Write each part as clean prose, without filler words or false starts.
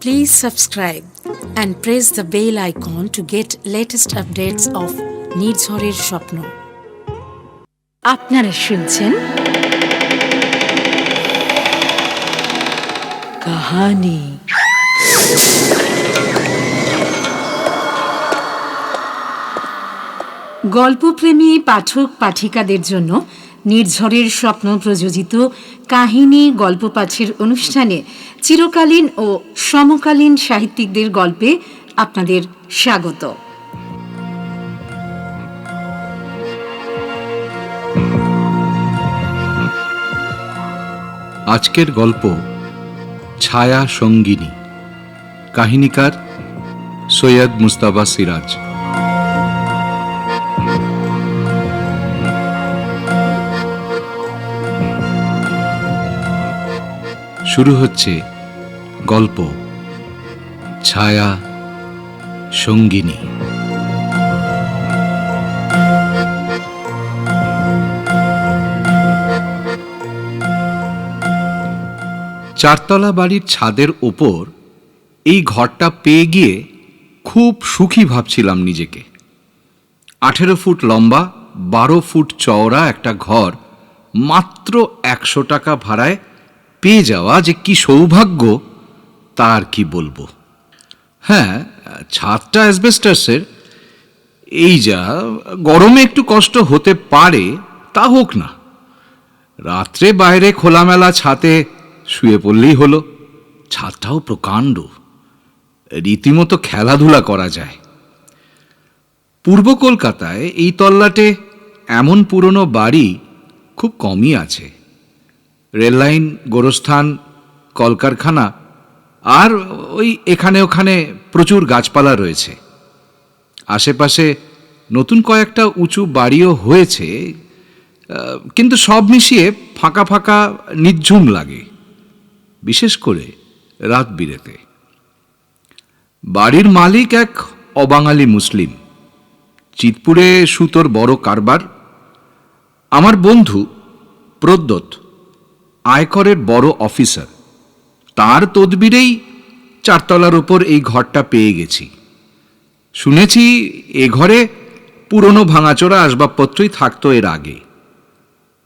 Please subscribe and press the bell icon to get latest updates of নির্ঝরের স্বপ্ন। আপনারা শুনছেন কাহানি। গল্পপ্রেমী পাঠক পাঠিকাদের জন্য নির্ঝরের স্বপ্ন প্রযোজিত কাহিনী গল্প পাঠের অনুষ্ঠানে চিরকালীন ও সমকালীন সাহিত্যিকদের গল্পে আপনাদের স্বাগত। আজকের গল্প ছায়া সঙ্গিনী। কাহিনীকার সৈয়দ মুস্তাফা সিরাজ। শুরু হচ্ছে গল্প ছায়া সঙ্গিনী। চারতলা বাড়ির ছাদের ওপর এই ঘরটা পেয়ে গিয়ে খুব সুখী ভাবছিলাম নিজেকে। 18 ফুট লম্বা, 12 ফুট চওড়া একটা ঘর মাত্র 100 টাকা ভাড়ায় পেয়ে যাওয়া যে কি সৌভাগ্য তার কি বলবো। হ্যাঁ, ছাদটা অ্যাসবেস্টাসের, এই যা গরমে একটু কষ্ট হতে পারে তা হোক না, রাত্রে বাইরে খোলামেলা ছাদে শুয়ে পড়লেই হলো। ছাদটাও প্রকাণ্ড, রীতিমতো খেলাধুলা করা যায়। পূর্ব কলকাতায় এই তল্লাটে এমন পুরনো বাড়ি খুব কমই আছে। রেললাইন, গোরস্থান, কলকারখানা আর ওই এখানে ওখানে প্রচুর গাছপালা রয়েছে। আশেপাশে নতুন কয়েকটা উঁচু বাড়িও হয়েছে, কিন্তু সব মিশিয়ে ফাঁকা ফাঁকা নিঝুম লাগে, বিশেষ করে রাত বিরেতে। বাড়ির মালিক এক অবাঙালি মুসলিম, চিতপুরে সুতোর বড় কারবার। আমার বন্ধু প্রদ্যোৎ আয়করের বড় অফিসার, তার তদবিরেই চারতলার ওপর এই ঘরটা পেয়ে গেছি। শুনেছি এ ঘরে পুরনো ভাঙাচোরা আসবাবপত্রই থাকতো এর আগে।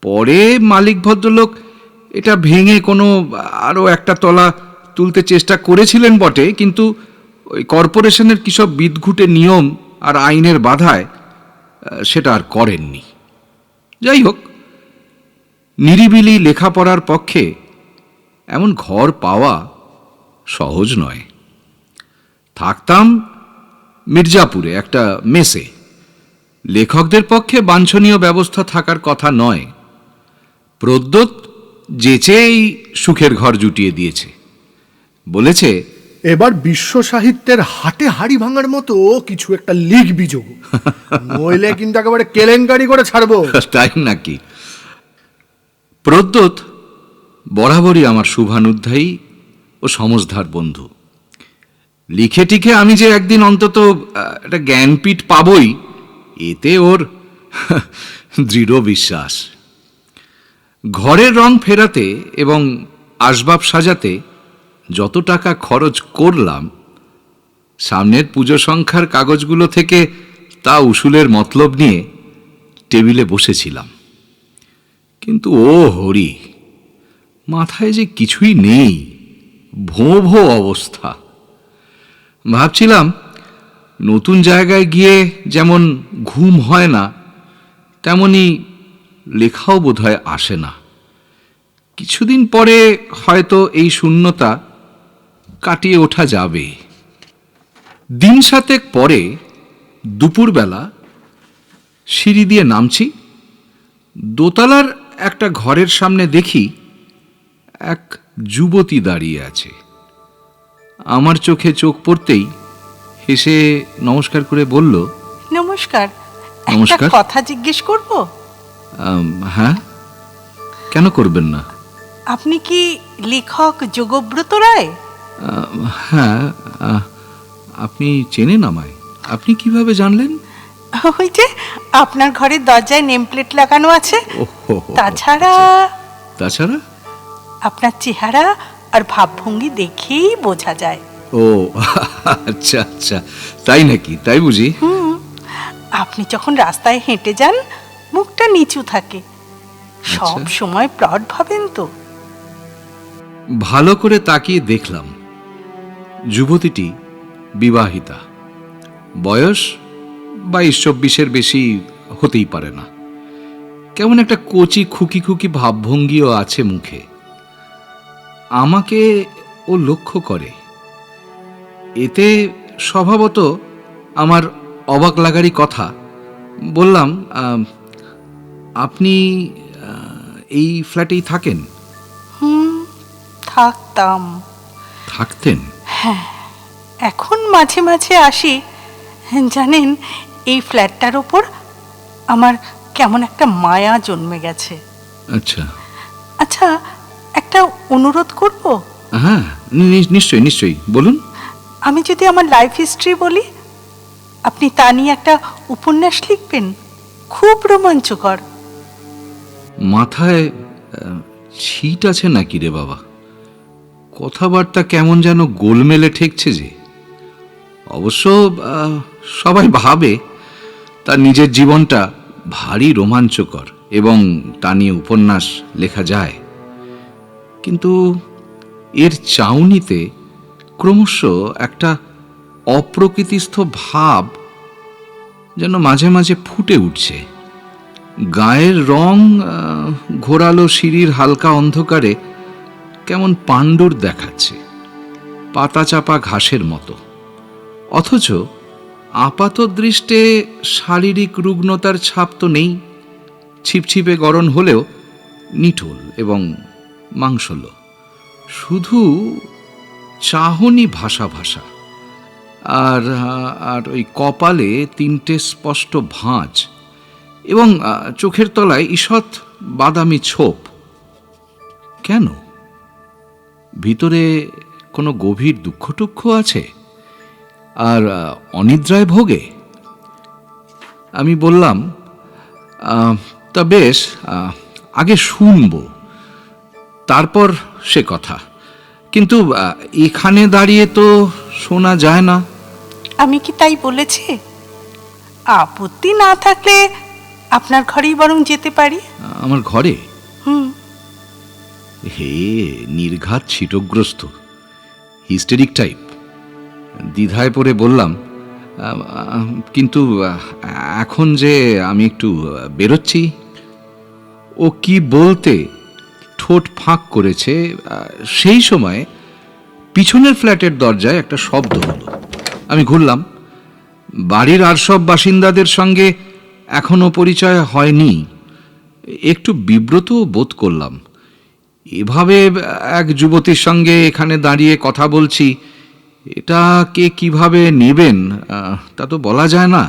পরে মালিক ভদ্রলোক এটা ভেঙে কোনো আরও একটা তলা তুলতে চেষ্টা করেছিলেন বটে, কিন্তু ওই কর্পোরেশনের কিসব বিদঘুটে নিয়ম আর আইনের বাধায় সেটা আর করেননি। যাই হোক, নিরিবিলি লেখাপড়ার পক্ষে এমন ঘর পাওয়া সহজ নয়। থাকতাম মির্জাপুরে একটা মেসে। লেখকদের পক্ষে বাঞ্ছনীয় ব্যবস্থা থাকার কথা নয়। প্রদ্যোৎ যেচে এই সুখের ঘর জুটিয়ে দিয়েছে। বলেছে এবার বিশ্ব সাহিত্যের হাটে হাড়ি ভাঙার মতো কিছু একটা লিখবি যোগু, নইলে কিন্তু একেবারে কেলেঙ্কারি করে ছাড়বো। তাই নাকি? প্রদ্যোৎ বরাবরই আমার শুভানুধ্যায়ী ও সমঝদার বন্ধু। লিখে টিখে আমি যে একদিন অন্তত একটা জ্ঞানপীঠ পাবই, এতে ওর দৃঢ় বিশ্বাস। ঘরের রং ফেরাতে এবং আসবাব সাজাতে যত টাকা খরচ করলাম, সামনের পুজো সংখ্যার কাগজগুলো থেকে তা উসুলের মতলব নিয়ে টেবিলে বসেছিলাম। কিন্তু ও হরি, মাথায় যে কিছুই নেই, ভোঁ ভোঁ অবস্থা। ভাবছিলাম নতুন জায়গায় গিয়ে যেমন ঘুম হয় না, তেমনি লেখাও বোধহয় আসে না। কিছুদিন পরে হয়তো এই শূন্যতা কাটিয়ে ওঠা যাবে। দিন 7 পরে দুপুরবেলা সিঁড়ি দিয়ে নামছি, দোতলার একটা ঘরের সামনে দেখি এক যুবতী দাঁড়িয়ে আছে। আমার চোখে চোখ পড়তেই হেসে নমস্কার করে বলল, নমস্কার, নমস্কার। একটা কথা জিজ্ঞেস করব? হ্যাঁ, কেন করবেন না? আপনি কি লেখক যোগব্রত রায়? হ্যাঁ। আপনি চেনেন আমায়? আপনি কিভাবে জানলেন? ওই যে আপনার ঘরের দরজায় নেম প্লেট লাগানো আছে। তাছাড়া তাছাড়া আপনার চেহারা আর ভাবভঙ্গি দেখেই বোঝা যায়। ও আচ্ছা আচ্ছা, তাই নাকি? তাই বুঝি? আপনি যখন রাস্তায় হেঁটে যান মুখটা নিচু থাকে, সব সময় প্লট ভাবেন তো? ভালো করে তাকিয়ে দেখলাম যুবতীটি বিবাহিতা, বয়স 22-24-এর বেশি হতেই পারে না। কেমন একটা কচি খুকি খুকি ভাবভঙ্গিও আছে মুখে। আমাকে ও লক্ষ্য করে, এতে স্বভাবত আমার অবাক লাগারই কথা। বললাম, আপনি এই ফ্ল্যাটেই থাকেন? থাকতাম। থাকতেন? এখন মাঝে মাঝে আসি। জানেন, এই ফ্ল্যাটটার ওপর আমার কেমন একটা মায়া জন্মে গেছে। আচ্ছা আচ্ছা, একটা অনুরোধ করব? হ্যাঁ, নিশ্চয়ই নিশ্চয়ই, বলুন। আমি যদি আমার লাইফ হিস্ট্রি বলি, আপনি তা নিয়ে একটা উপন্যাস লিখবেন, খুব রোমাঞ্চকর। মাথায় ছিট আছে নাকি রে বাবা? কথাবার্তা কেমন যেন গোলমেলে ঠেকছে যে। অবশ্য সবাই ভাবে তার নিজের জীবনটা ভারী রোমাঞ্চকর এবং তা নিয়ে উপন্যাস লেখা যায়, কিন্তু এর চাউনিতে ক্রমশ একটা অপ্রকৃতিস্থ ভাব যেন মাঝে মাঝে ফুটে উঠছে। গায়ের রং ঘোরালো সিঁড়ির হালকা অন্ধকারে কেমন পাণ্ডুর দেখাচ্ছে, পাতা চাপা ঘাসের মতো। অথচ আপাত দৃষ্টে শারীরিক রুগ্নতার ছাপ তো নেই। ছিপছিপে গড়ন হলেও নিটোল এবং মাংসল, শুধু চাহনি ভাষা ভাষা। আর আর ওই কপালে 3টে স্পষ্ট ভাঁজ এবং চোখের তলায় ঈষৎ বাদামি ছোপ। কেন? ভিতরে কোনো গভীর দুঃখ টুক্ষ আছে? আর অনিদ্রায় ভোগে? আমি বললাম, তা বেশ, আগে শুনব, তারপর সে কথা। কিন্তু এখানে দাঁড়িয়ে তো শোনা যায় না। আমি কি তাই বলেছি? আপত্তি না থাকলে আপনার ঘরেই বরং যেতে পারি। আমার ঘরে? হুম। হে নির্ঘাত ছিটগ্রস্ত, হিস্টেরিক টাইপ। দ্বিধায় পড়ে বললাম, কিন্তু এখন যে আমি একটু বেরোচ্ছি। ও কি বলতে ঠোঁট ফাঁক করেছে, সেই সময় পিছনের ফ্ল্যাটের দরজায় একটা শব্দ হলো। আমি ঘুরলাম। বাড়ির আর সব বাসিন্দাদের সঙ্গে এখনো পরিচয় হয়নি। একটু বিব্রত বোধ করলাম। এভাবে এক যুবতীর সঙ্গে এখানে দাঁড়িয়ে কথা বলছি, এটা কে কিভাবে নেবেন তা তো বলা যায় না।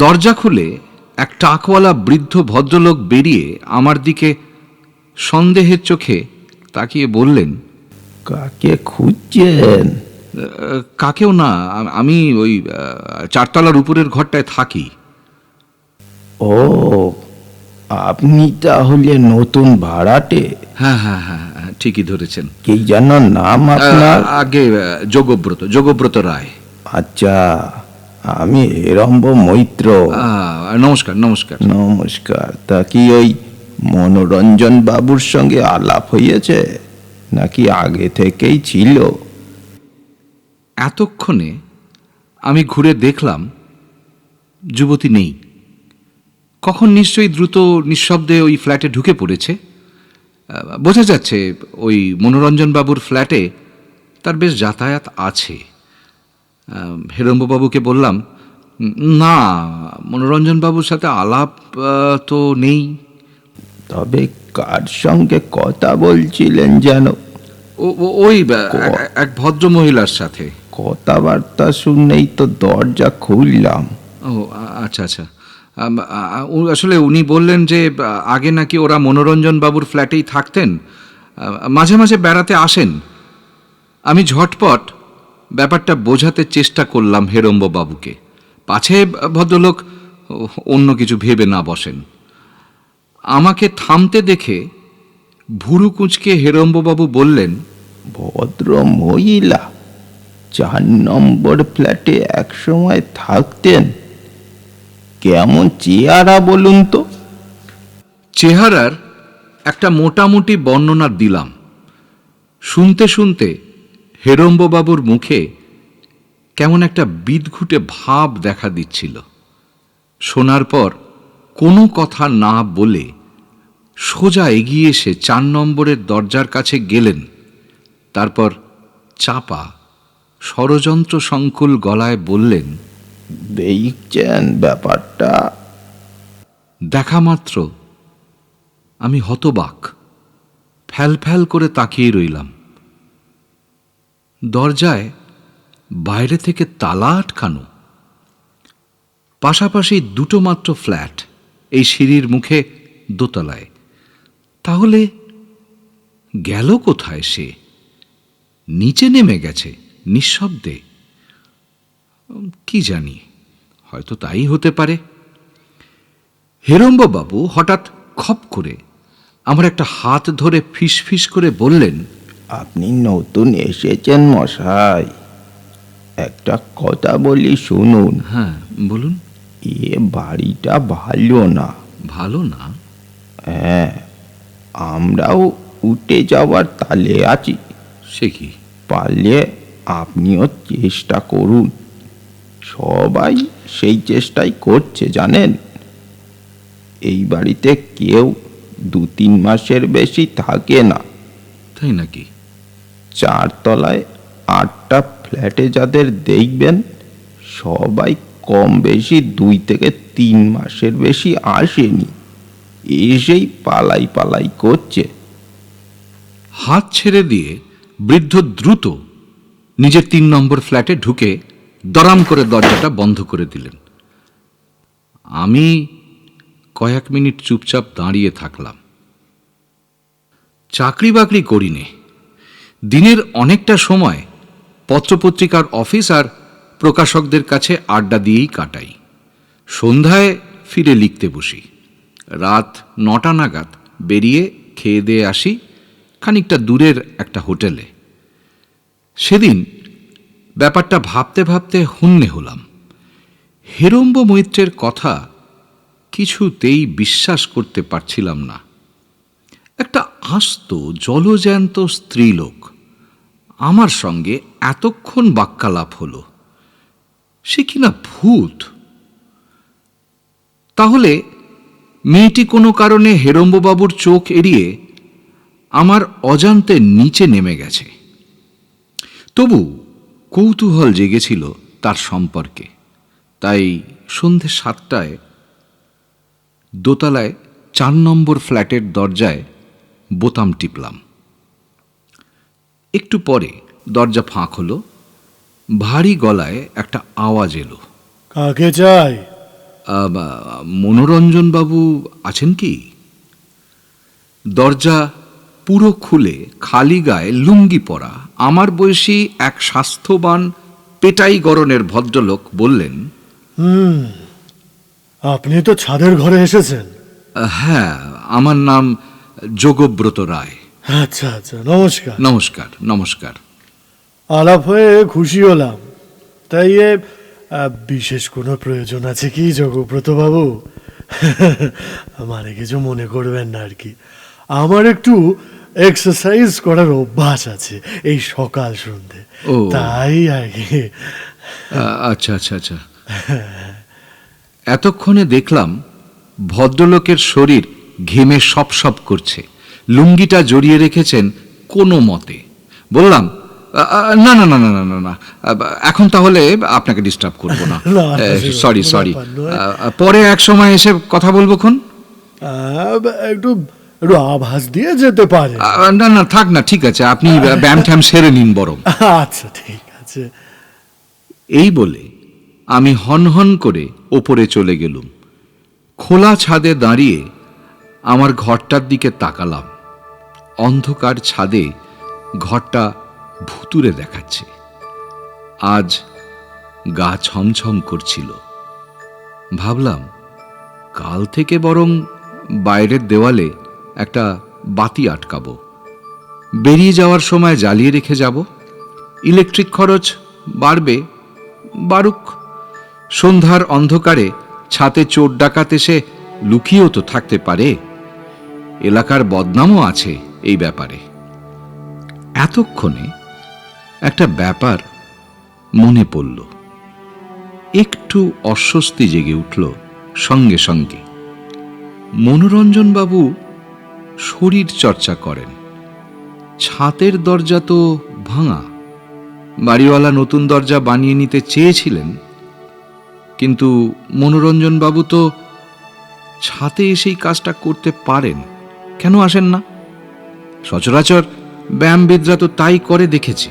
দরজা খুলে এক টাকওয়ালা বৃদ্ধ ভদ্রলোক বেরিয়ে আমার দিকে সন্দেহের চোখে তাকিয়ে বললেন, কাকে খুঁজছেন? কাকেও না, আমি ওই 4তলার উপরের ঘরটায় থাকি। ও, আপনি তাহলে নতুন ভাড়াটে? হ্যাঁ হ্যাঁ হ্যাঁ, ঠিকই ধরেছেন। কি যেন নাম আপনার? আগে যোগব্রত রায়। আচ্ছা, আমি হেরম্ব মৈত্র। নমস্কার নমস্কার। নমস্কার। তা কি ওই মনোরঞ্জন বাবুর সঙ্গে আলাপ হয়েছে নাকি আগে থেকেই ছিল? এতক্ষণে আমি ঘুরে দেখলাম যুবতী নেই। কখন নিশ্চয়ই দ্রুত নিঃশব্দে ওই ফ্ল্যাটে ঢুকে পড়েছে। বোঝা যাচ্ছে ওই মনোরঞ্জন বাবুর ফ্ল্যাটে তার বেশ যাতায়াত আছে। হেরম্ববাবুকে বললাম, না, মনোরঞ্জন বাবুর সাথে আলাপ তো নেই। তবে কার সঙ্গে কথা বলছিলেন যেন? ওই এক ভদ্র মহিলার সাথে। কথাবার্তা শুনেই তো দরজা খুললাম। ও আচ্ছা আচ্ছা। আসলে উনি বললেন যে আগে নাকি ওরা মনোরঞ্জন বাবুর ফ্ল্যাটেই থাকতেন, মাঝে মাঝে বেড়াতে আসেন। আমি ঝটপট ব্যাপারটা বোঝাতে চেষ্টা করলাম হেরম্ব বাবুকে, পাছে ভদ্রলোক অন্য কিছু ভেবে না বসেন। আমাকে থামতে দেখে ভুরু কুঁচকে হেরম্ববাবু বললেন, ভদ্র মহিলা? 4 নম্বর ফ্ল্যাটে একসময় থাকতেন? কেমন চেহারা বলুন তো? চেহারার একটা মোটামুটি বর্ণনা দিলাম। শুনতে শুনতে হেরম্ববাবুর মুখে কেমন একটা বিদঘুটে ভাব দেখা দিচ্ছিল। শোনার পর কোনো কথা না বলে সোজা এগিয়ে এসে 4 নম্বরের দরজার কাছে গেলেন। তারপর চাপা ষড়যন্ত্র সংকুল গলায় বললেন, দেখছেন ব্যাপারটা? দেখা মাত্র আমি হতবাক, ফ্যাল ফ্যাল করে তাকিয়ে রইলাম। দরজায় বাইরে থেকে তালা আটকানো। পাশাপাশি 2টো মাত্র ফ্ল্যাট এই সিঁড়ির মুখে দোতলায়। তাহলে গেল কোথায় সে? নিচে নেমে গেছে নিঃশব্দে? কি জানি, হয়তো তাই হতে পারে। হেরম্ববাবু হঠাৎ খপ করে আমার একটা হাত ধরে ফিসফিস করে বললেন, আপনি নতুন এসেছেন মশাই, একটা কথা বলি শুনুন। হ্যাঁ বলুন। এ বাড়িটা ভালো না। ভালো না? হ্যাঁ, আমরাও উঠে যাওয়ার তালে আছি। সে কি? পারলে আপনিও চেষ্টা করুন। সবাই সেই চেষ্টাই করছে জানেন। এই বাড়িতে কেউ 2-3 মাসের বেশি থাকে না। তাই নাকি? 4 তলায় 8টা ফ্ল্যাটে যাদের দেখবেন, সবাই কম বেশি 2 থেকে 3 মাসের বেশি আসেনি, এসেই পালাই পালাই করছে। হাত ছেড়ে দিয়ে বৃদ্ধ দ্রুত নিজের 3 নম্বর ফ্ল্যাটে ঢুকে দরাম করে দরজাটা বন্ধ করে দিলেন। আমি কয়েক মিনিট চুপচাপ দাঁড়িয়ে থাকলাম। চাকরি বাকরি করিনে। দিনের অনেকটা সময় পত্রপত্রিকার অফিস আর প্রকাশকদের কাছে আড্ডা দিয়েই কাটাই। সন্ধ্যায় ফিরে লিখতে বসি। রাত 9টা নাগাদ বেরিয়ে খেয়ে দিয়ে আসি খানিকটা দূরের একটা হোটেলে। সেদিন ব্যাপারটা ভাবতে ভাবতে হন্যে হলাম। হেরম্ব মৈত্রের কথা কিছুতেই বিশ্বাস করতে পারছিলাম না। একটা আস্ত জলজ্যান্ত স্ত্রীলোক আমার সঙ্গে এতক্ষণ বাক্যালাপ হলো, সে কিনা ভূত। তাহলে মেয়েটি কোনো কারণে হেরম্ববাবুর চোখ এড়িয়ে আমার অজান্তে নিচে নেমে গেছে। তবু কৌতূহল জেগেছিল তার সম্পর্কে। তাই সন্ধে 7টায় দোতলায় 4 নম্বর ফ্ল্যাটের দরজায় বোতাম টিপলাম। একটু পরে দরজা ফাঁক হলো। ভারী গলায় একটা আওয়াজ এলো, কাকে চাই? মনোরঞ্জন বাবু আছেন কি? দরজা পুরো খুলে খালি গায়ে লুঙ্গি পরা আমার বয়সী এক স্বাস্থ্যবান পেটাই গরনের ভদ্রলোক বললেন, আপনি তো ছাদের ঘরে এসেছেন। হ্যাঁ, আমার নাম যোগব্রত রায়। আচ্ছা আচ্ছা, নমস্কার। নমস্কার। নমস্কার। আলাপ হয়ে খুশি হলাম। তাই বিশেষ কোনো প্রয়োজন আছে কি যোগব্রত বাবু? মানে কিছু মনে করবেন না আর কি। আমার একটু এক্সারসাইজ করার অভ্যাস আছে এই সকাল সন্ধে, ও। তাই আর কি। আচ্ছা আচ্ছা আচ্ছা। এতক্ষণে দেখলাম ভদ্রলোকের শরীর ঘেমে সপ করছে। লুঙ্গিটা জড়িয়ে রেখেছেন কোনো মতে। বললাম, না না না না না না না, এখন তাহলে আপনাকে ডিস্টার্ব করব না। সরি সরি, পরে এক সময় এসে কথা বলবো খন। একটু একটু আভাস দিয়ে যেতে পারে। না না, থাক না, ঠিক আছে, আপনি ব্যায়াম ট্যাম সেরে নিন বরং। আচ্ছা ঠিক আছে। এই বলে আমি হন করে ওপরে চলে গেলুম। খোলা ছাদে দাঁড়িয়ে আমার ঘরটার দিকে তাকালাম। অন্ধকার ছাদে ঘরটা ভুতুরে দেখাচ্ছে। আজ গা ছমছম করছিল। ভাবলাম কাল থেকে বরং বাইরের দেওয়ালে একটা বাতি আটকাবো, বেরিয়ে যাওয়ার সময় জ্বালিয়ে রেখে যাব। ইলেকট্রিক খরচ বাড়বে, বাড়ুক। সন্ধ্যার অন্ধকারে ছাতে চোর ডাকাত এসে লুকিয়েও তো থাকতে পারে। এলাকার বদনামও আছে এই ব্যাপারে। এতক্ষণে একটা ব্যাপার মনে পড়ল। একটু অস্বস্তি জেগে উঠল সঙ্গে সঙ্গে। মনোরঞ্জনবাবু শরীর চর্চা করেন। ছাতের দরজা তো ভাঙা। বাড়িওয়ালা নতুন দরজা বানিয়ে নিতে চেয়েছিলেন, কিন্তু মনোরঞ্জনবাবু তো ছাতে এসেই কাজটা করতে পারেন, কেন আসেন না? সচরাচর ব্যায়ামবিদরা তো তাই করে দেখেছি।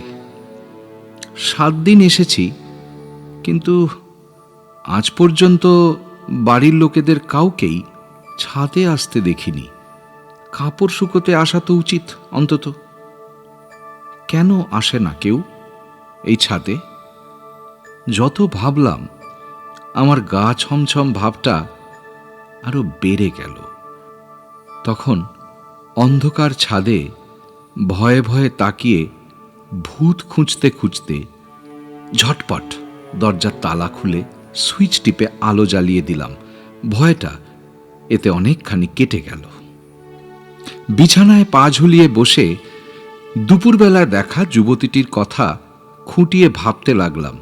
7 দিন এসেছি, কিন্তু আজ পর্যন্ত বাড়ির লোকেদের কাউকেই ছাদে আসতে দেখিনি। কাপড় শুকোতে আসা তো উচিত অন্তত। কেন আসে না কেউ এই ছাদে? যত ভাবলাম আমার গা ছমছম ভাবটা আরো বেড়ে গেল। তখন অন্ধকার ছাদে ভয়ে ভয়ে তাকিয়ে ভূত খুঁজতে খুঁজতে ঝটপট দরজার তালা খুলে সুইচ টিপে আলো জ্বালিয়ে দিলাম। ভয়টা এতে অনেকখানি কেটে গেল। বিছানায় পা ঝুলিয়ে বসে দুপুরবেলায় দেখা যুবতীটির কথা খুঁটিয়ে ভাবতে লাগলাম।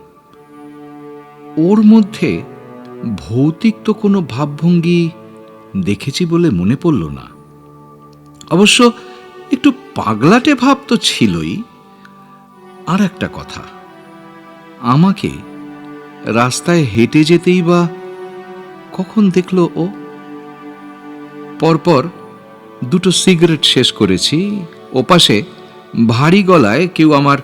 ওর মধ্যে ভৌতিক তো কোনো ভাবভঙ্গি দেখেছি বলে মনে পড়ল না। অবশ্য একটু পাগলাটে ভাব তো ছিলই। আর একটা কথা, আমাকে রাস্তায় হেঁটে যেতেই বা কখন দেখলো ও? পরপর 2টো সিগারেট শেষ করেছি। ওপাশে ভারী গলায় কেউ আমার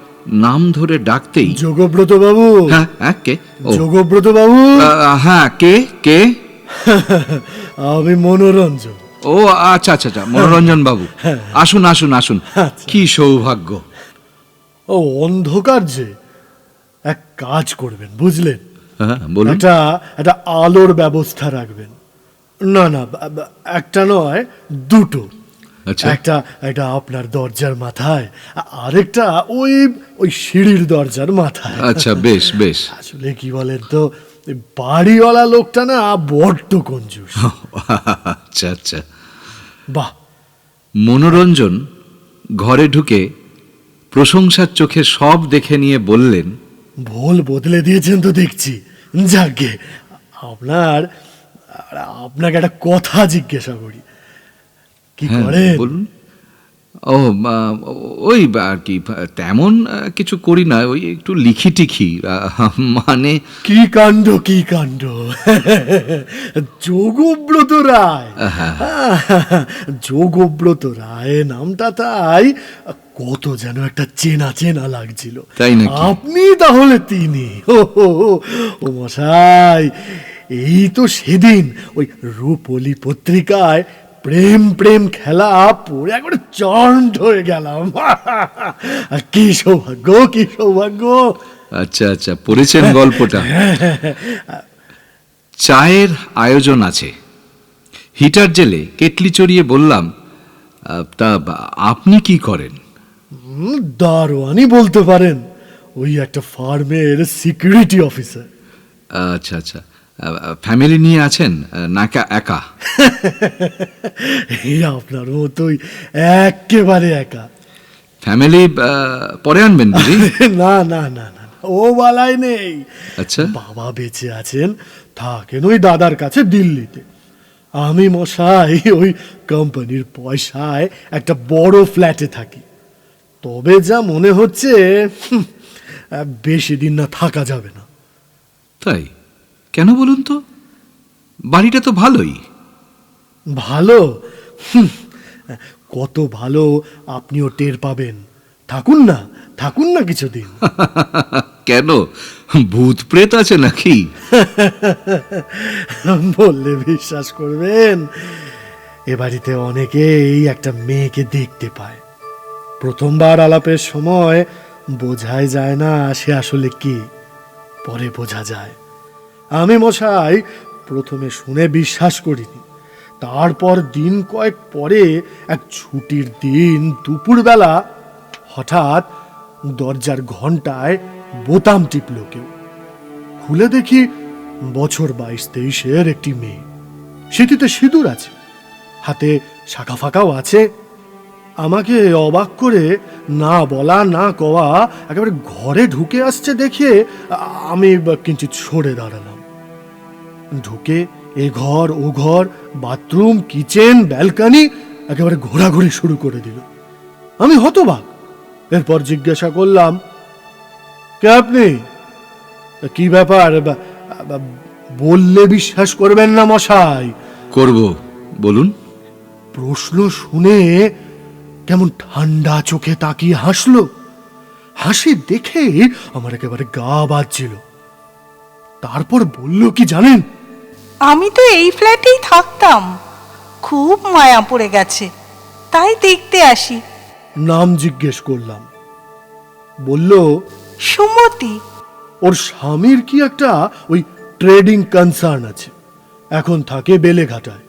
নাম ধরে ডাকতেই, যোগব্রত বাবু। হ্যাঁ হ্যাঁ, কে? ও, যোগব্রত বাবু। হ্যাঁ, কে কে? আমি মনোরঞ্জন। ও আচ্ছা আচ্ছা আচ্ছা, মনোরঞ্জন বাবু, আসুন আসুন আসুন। কি সৌভাগ্য। ও অন্ধকার যে, এক কাজ করবেন বুঝলেন, হ্যাঁ বলুন। একটা আলোর ব্যবস্থা রাখবেন। না না, একটা নয়, 2টো। আচ্ছা। একটা আপনার দরজার মাথায়, আরেকটা ওই সিঁড়ির দরজার মাথায়। আচ্ছা, বেশ বেশ। আসলে কি বলেন তো, এই বাড়িওয়ালা লোকটা না বড্ড কঞ্জুস। আচ্ছা আচ্ছা। বাহ। মনোরঞ্জন ঘরে ঢুকে প্রশংসার চোখে সব দেখে নিয়ে বললেন, ভোল বদলে দিয়েছেন তো দেখছি। যাকে আপনাকে একটা কথা জিজ্ঞাসা করি, কি হ্যাঁ করেন? বলুন। ও ওই আর কি, তেমন কিছু করি না, ওই একটু লিখি টিখি, মানে। কি কাণ্ড, কি কাণ্ড! যোগব্রত রায়। যোগব্রত রায় নামটা তাই কত যেন একটা চেনা চেনা লাগছিল। তাই নাকি? আপনি তাহলে তিনি? ও মশাই, এই তো সেদিন ওই রূপলি পত্রিকায় প্রেম প্রেম খেলা পড়ে একবারে চন্ড হয়ে গেলাম। কি সৌভাগ্য, কি সৌভাগ্য! আচ্ছা আচ্ছা, পড়েছেন গল্পটা? চায়ের আয়োজন আছে। হিটার জেলে কেটলি চড়িয়ে বললাম, তা আপনি কি করেন? দারোয়ানি বলতে পারেন। ওই একটা ফার্মের সিকিউরিটি অফিসার। আচ্ছা আচ্ছা। ফ্যামিলি নিয়ে আছেন নাকি একা? এই আপনার মতোই একেবারে একা। ফ্যামিলি পরে আনবেন বুঝি? না না না না, ও বালাই নেই। আচ্ছা। বাবা বেঁচে আছেন, থাকেন ওই দাদার কাছে দিল্লিতে। আমি মশাই ওই কোম্পানির পয়সায় একটা বড় ফ্ল্যাটে থাকি। তবে যা মনে হচ্ছে, বেশি দিন না থাকা যাবে না। তাই কেন বলুন তো? বাড়িটা তো ভালোই। ভালো? কত ভালো আপনিও টের পাবেন। থাকুন না, থাকুন না কিছুদিন। কেন, ভূত প্রেত আছে নাকি? বললে বিশ্বাস করবেন, এ বাড়িতে অনেকেই একটা মেয়েকে দেখতে পায়। প্রথমবার আলাপের সময় বোঝাই যায় না সে আসলে কি, পরে বোঝা যায়। আমি মশাই প্রথমে শুনে বিশ্বাস করিনি। তারপর দিন কয়েক পরে এক ছুটির দিন দুপুরবেলা হঠাৎ দরজার ঘন্টায় বোতাম টিপল কেউ। খুলে দেখি বছর 22-23-এর একটি মেয়ে। সেটিতে সিঁদুর আছে, হাতে শাখা ফাঁকাও আছে। আমাকে অবাক করে না বলা না কওয়া একেবারে ঘরে ঢুকে আসছে দেখে আমি কিঞ্চিৎ সরে দাঁড়ালাম। ঢুকে এ ঘর ও ঘর, বাথরুম, কিচেন, ব্যালকনি একেবারে ঘোরাঘুরি শুরু করে দিল। আমি হতবাক। এরপর জিজ্ঞাসা করলাম, কে আপনি? কি ব্যাপার? বললে বিশ্বাস করবেন না মশাই। করব, বলুন। প্রশ্ন শুনে কেমন ঠান্ডা চোখে তাকিয়ে হাসলো। হাসি দেখে আমার একেবারে গা বাজছিল। তারপর বলল কি জানেন? আমি তো এই ফ্ল্যাটেই থাকতাম, খুব মায়া পড়ে গেছে, তাই দেখতে আসি। নাম জিজ্ঞেস করলাম। বলল সুমতি। ওর স্বামীর কি একটা ওই ট্রেডিং কনসার্ন আছে, এখন থাকে বেলেঘাটায়।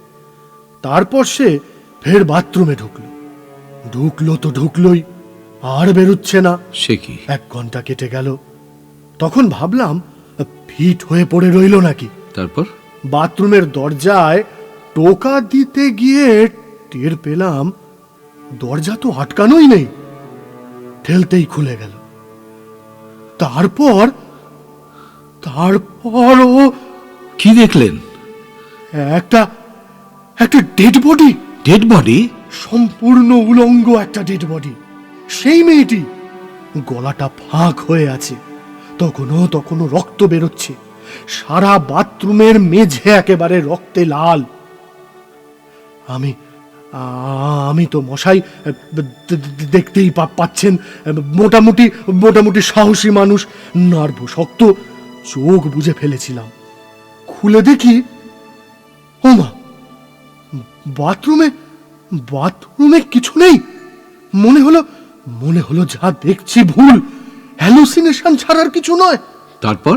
তারপর সে ফের বাথরুমে ঢুকলো তো ঢুকলোই, আর বেরুচ্ছে না। সে কি? 1 ঘন্টা কেটে গেল। তখন ভাবলাম ফিট হয়ে পড়ে রইল নাকি। তারপর? বাথরুমের দরজায় টোকা দিতে গিয়ে টের পেলাম দরজা তো আটকানোই নেই, ঠেলতেই খুলে গেল। তারপর ও কি দেখলেন? একটা ডেড বডি। Dead body? সম্পূর্ণ উলঙ্গ একটা ডেড বডি। সেই মেয়েটি, গলাটা ফাঁক হয়ে আছে, তখনও রক্ত বেরোচ্ছে। সারা বাথরুমের মেঝে একেবারে রক্তে লাল। আমি তো মশাই দেখতেই পাচ্ছেন মোটামুটি সাহসী মানুষ, নার্ভ শক্ত, চোখ বুজে ফেলেছিলাম। খুলে দেখি, ওমা, বাথরুমে কিছু নেই। মনে হলো যা দেখছি ভুল, হ্যালুসিনেশন ছাড়ার কিছু নয়। তারপর?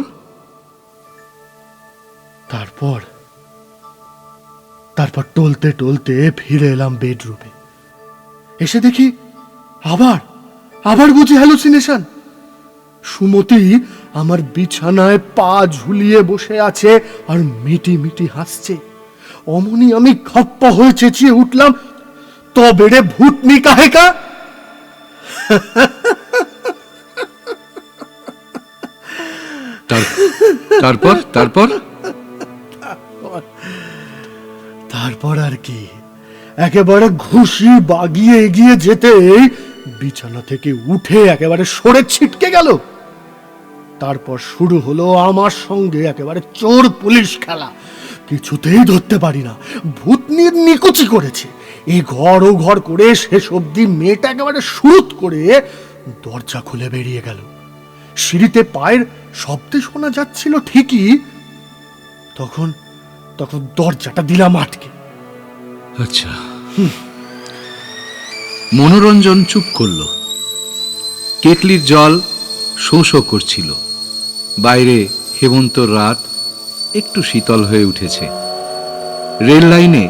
তারপর টলতে ফিরে এলাম বেডরুমে। এসে দেখি আবার বুঝি হ্যালুসিনেশন। সুমতি আমার বিছানায় পা ঝুলিয়ে বসে আছে আর মিটি হাসছে। অমনি আমি খাপ্পা হয়ে চেঁচিয়ে উঠলাম, তো বেড়ে ভূতনি কাহেকা। তারপর আর কি, একেবারে ঘুষি বাগিয়ে এগিয়ে যেতেই বিছানা থেকে উঠে একেবারে সরে ছিটকে গেল। তারপর শুরু হলো আমার সঙ্গে একেবারে চোর পুলিশ খেলা। কিছুতেই ধরতে পারি না, ভূতনির নিকুচি করেছে। এই ঘর ও ঘর করে শেষ অবধি মেয়েটা একেবারে শুরুত করে দরজা খুলে বেরিয়ে গেল। সিঁড়িতে পায়ের শব্দ শোনা যাচ্ছিল ঠিকই, তখন দরজাটা দিলাম আটকে। আচ্ছা। মনোরঞ্জন চুপ করল। কেটলির জল শোঁ শোঁ করছিল। বাইরে হেমন্তর রাত একটু শীতল হয়ে উঠেছে। রেল লাইনে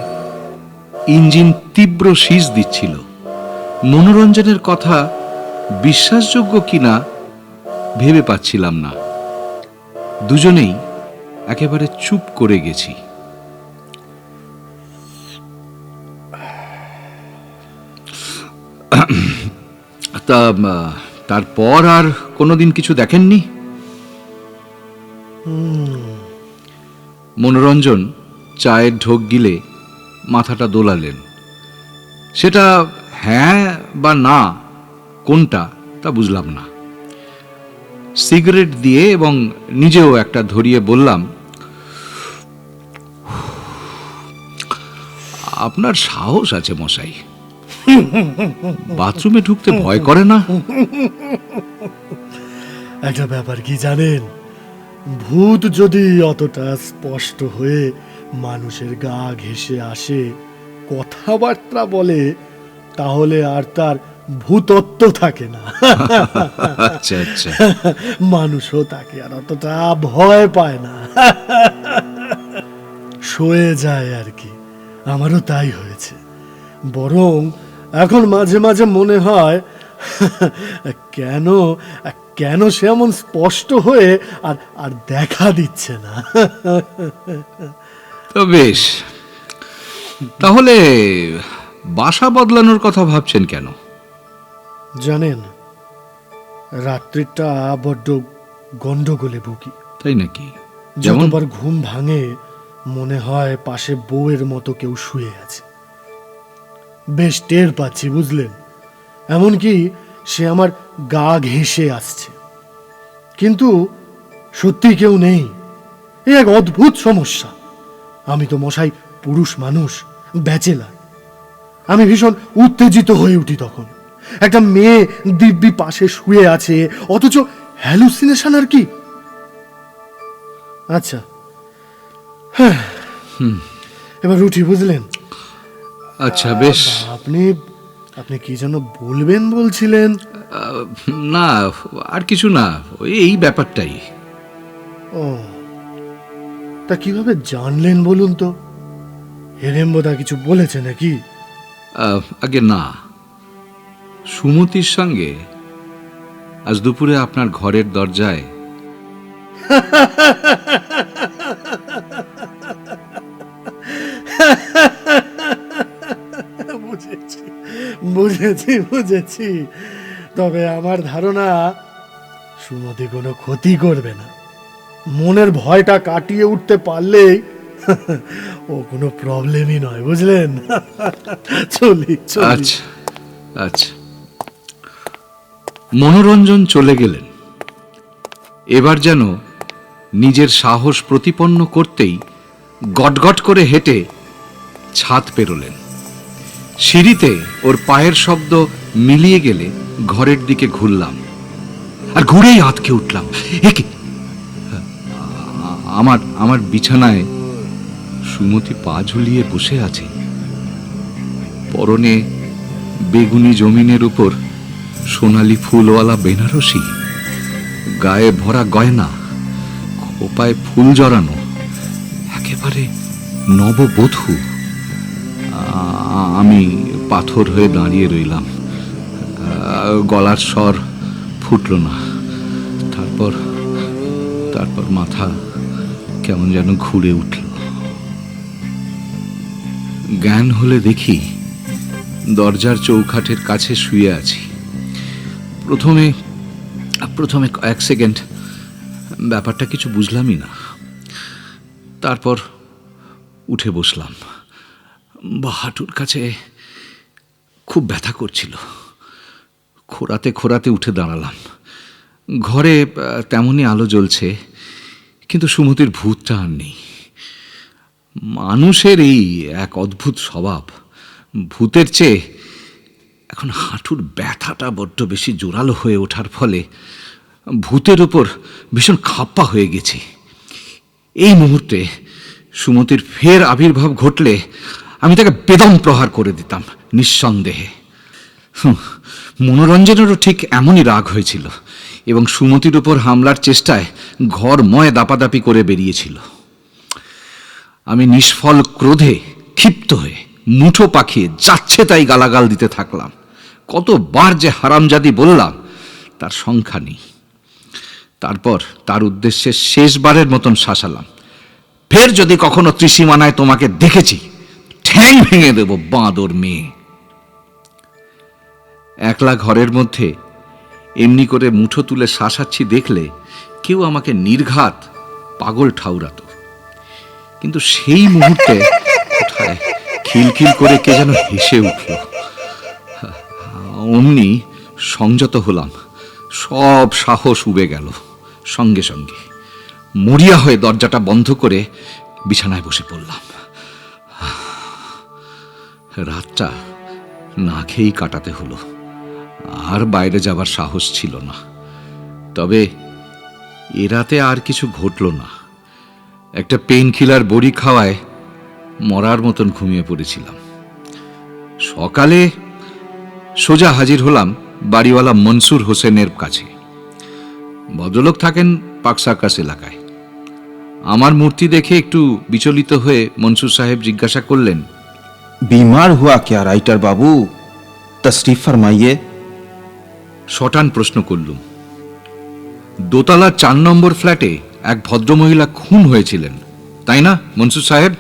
ইঞ্জিন তীব্র শীষ দিচ্ছিল। মনোরঞ্জনের কথা বিশ্বাসযোগ্য কিনা ভেবে পাচ্ছিলাম না। দুজনেই একেবারে চুপ করে গেছি। তারপর আর কোনোদিন কিছু দেখেননি? মনোরঞ্জন চায়ের ঢোক গিলে মাথাটা দোলালেন। সেটা হ্যাঁ বা না কোনটা তা বুঝলাম না। সিগারেট দিয়ে এবং নিজেও একটা ধরিয়ে বললাম, আপনার সাহস আছে মশাই, বাথরুমে ঢুকতে ভয় করে না? একটা ব্যাপার কি জানেন, ভূত যদি অতটা স্পষ্ট হয়ে মানুষের গা ঘেঁষে আসে, কথাবার্তা বলে, তাহলে আর তার ভূতত্ব থাকে না। আচ্ছা আচ্ছা। মানুষও তাকে আর অতটা ভয় পায় না, সয়ে যায় আর কি। আমারও তাই হয়েছে। বরং এখন মাঝে মাঝে মনে হয় কেন সে এমন স্পষ্ট হয়ে আর আর দেখা দিচ্ছে না? তো বেশ, তাহলে বাসা বদলানোর কথা ভাবছেন কেন? জানেন, রাত্রিটা বড্ড গন্ডগোলে ভুগি। তাই নাকি? যেমন? যতবার ঘুম ভাঙে মনে হয় পাশে বউয়ের মতো কেউ শুয়ে আছে। বেশ টের পাচ্ছি, বুঝলেন। এমনকি সে আমার গা ঘেঁষে আসছে, কিন্তু সত্যি কেউ নেই। এ এক অদ্ভুত সমস্যা। আমি তো মশাই পুরুষ মানুষ, ব্যাচেলার। আমি ভীষণ উত্তেজিত হয়ে উঠি তখন। একটা মেয়ে দিব্যি পাশে শুয়ে আছে, অথচ হ্যালুসিনেশন আর কি। আচ্ছা, হ্যাঁ, এবার উঠি, বুঝলেন। আচ্ছা বেশ। আপনি আপনি কি যেন বলবেন বলছিলেন? না, আর কিছু না, ওই এই ব্যাপারটাই। ও, তা কিভাবে জানলেন বলুন তো? হেরেম্বদা কিছু বলেছে নাকি? আগে না, সুমতির সঙ্গে আজ দুপুরে আপনার ঘরের দরজায় বুঝেছি বুঝেছি বুঝেছি। তবে আমার ধারণা সুমতি কোনো ক্ষতি করবে না। মনের ভয়টা কাটিয়ে উঠতে পারলেই ও কোনো প্রবলেমই নয়, বুঝলেন। চলি চলি। আচ্ছা আচ্ছা। মনোরঞ্জন চলে গেলেন। এবার যেন নিজের সাহস প্রতিপন্ন করতেই গটগট করে হেঁটে ছাদ পেরোলেন। সিঁড়িতে ওর পায়ের শব্দ মিলিয়ে গেলে ঘরের দিকে ঘুরলাম, আর ঘুরেই আঁতকে উঠলাম। একে আমার আমার বিছানায় সুমতি পা ঝুলিয়ে বসে আছে। পরনে বেগুনি জমিনের উপর সোনালি ফুলওয়ালা বেনারসি, গায়ে ভরা গয়না, খোপায় ফুল জড়ানো, একেবারে নববধূ। আমি পাথর হয়ে দাঁড়িয়ে রইলাম। গলার স্বর ফুটল না। তারপর তারপর মাথা কেমন যেন ঘুরে উঠল। জ্ঞান হলে দেখি দরজার চৌকাঠের কাছে শুয়ে আছি। প্রথমে এক সেকেন্ড ব্যাপারটা কিছু বুঝলামই না। তারপর উঠে বসলাম। হাঁটুর কাছে খুব ব্যথা করছিল। খোঁড়াতে খোঁড়াতে উঠে দাঁড়ালাম। ঘরে তেমনই আলো জ্বলছে, কিন্তু সুমতির ভূতটা আর নেই। মানুষের এই এক অদ্ভুত স্বভাব, ভূতের চেয়ে এখন হাঁটুর ব্যথাটা বড্ড বেশি জোরালো হয়ে ওঠার ফলে ভূতের ওপর ভীষণ খাপ্পা হয়ে গেছি। এই মুহূর্তে সুমতির ফের আবির্ভাব ঘটলে আমি তাকে বেদম প্রহার করে দিতাম নিঃসন্দেহে। মনোরঞ্জনেরও ঠিক এমনই রাগ হয়েছিল এবং সুমতির উপর হামলার চেষ্টায় ঘরময় দাপাদাপি করে বেরিয়েছিল। আমি নিষ্ফল ক্রোধে ক্ষিপ্ত হয়ে মুঠো পাখিয়ে যাচ্ছে তাই গালাগাল দিতে থাকলাম। কতবার যে হারামজাদি বললাম তার সংখ্যা নেই। তারপর তার উদ্দেশ্যে শেষবারের মতন শাসালাম, ফের যদি কখনো ত্রিসীমানায় তোমাকে দেখেছি ঠ্যাং ভেঙে দেব, বাঁদর মেয়ে। একলা ঘরের মধ্যে এমনি করে মুঠো তুলে শাসাচ্ছি দেখলে কেউ আমাকে নির্ঘাত পাগল ঠাউরাত, কিন্তু সেই মুহূর্তে কোথায় খিলখিল করে কে যেন হেসে উঠল। অমনি সংযত হলাম, সব সাহস উবে গেল। সঙ্গে সঙ্গে মরিয়া হয়ে দরজাটা বন্ধ করে বিছানায় বসে পড়লাম। রাতটা না খেয়েই কাটাতে হলো, আর বাইরে যাবার সাহস ছিল না। তবে এ রাতে আর কিছু ঘটল না। একটা পেইন কিলার বড়ি খাওয়ায় মরার মতন ঘুমিয়ে পড়েছিলাম। সকালে সোজা হাজির হলাম বাড়িওয়ালা মনসুর হোসেনের কাছে। ভদ্রলোক থাকেন পাক সার্কাস এলাকায়। আমার মূর্তি দেখে একটু বিচলিত হয়ে মনসুর সাহেব জিজ্ঞাসা করলেন, बीमार हुआ क्या राइटर बाबू? तशरीफ फरमाइए। শটান প্রশ্ন করলুম। দোতলা 4 নম্বর ফ্ল্যাটে এক ভদ্রমহিলা খুন হয়েছিলেন, তাই না মনসুর সাহেব?